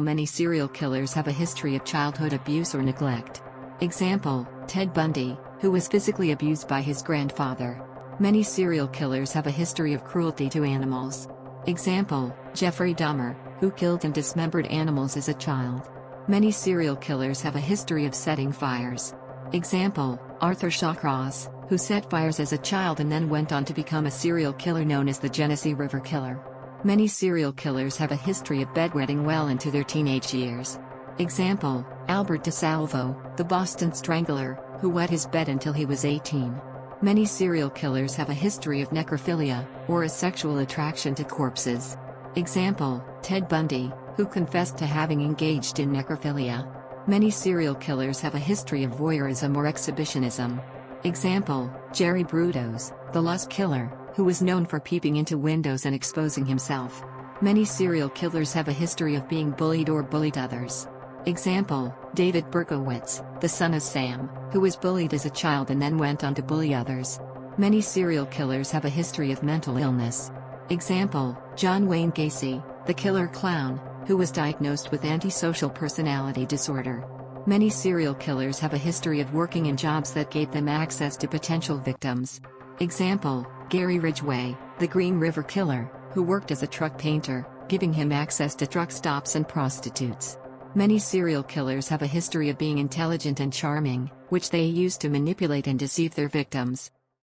Many serial killers have a history of childhood abuse or neglect. Example, Ted Bundy, who was physically abused by his grandfather. Many serial killers have a history of cruelty to animals. Example, Jeffrey Dahmer, who killed and dismembered animals as a child. Many serial killers have a history of setting fires. Example, Arthur Shawcross, who set fires as a child and then went on to become a serial killer known as the Genesee River Killer. Many serial killers have a history of bedwetting well into their teenage years. Example, Albert DeSalvo, the Boston Strangler, who wet his bed until he was 18. Many serial killers have a history of necrophilia, or a sexual attraction to corpses. Example, Ted Bundy, who confessed to having engaged in necrophilia. Many serial killers have a history of voyeurism or exhibitionism. Example, Jerry Brudos, the Lust Killer, who was known for peeping into windows and exposing himself. Many serial killers have a history of being bullied or bullied others. Example, David Berkowitz, the son of Sam, who was bullied as a child and then went on to bully others. Many serial killers have a history of mental illness. Example, John Wayne Gacy, the killer clown, who was diagnosed with antisocial personality disorder. Many serial killers have a history of working in jobs that gave them access to potential victims. Example, Gary Ridgway, the Green River Killer, who worked as a truck painter, giving him access to truck stops and prostitutes. Many serial killers have a history of being intelligent and charming, which they use to manipulate and deceive their victims.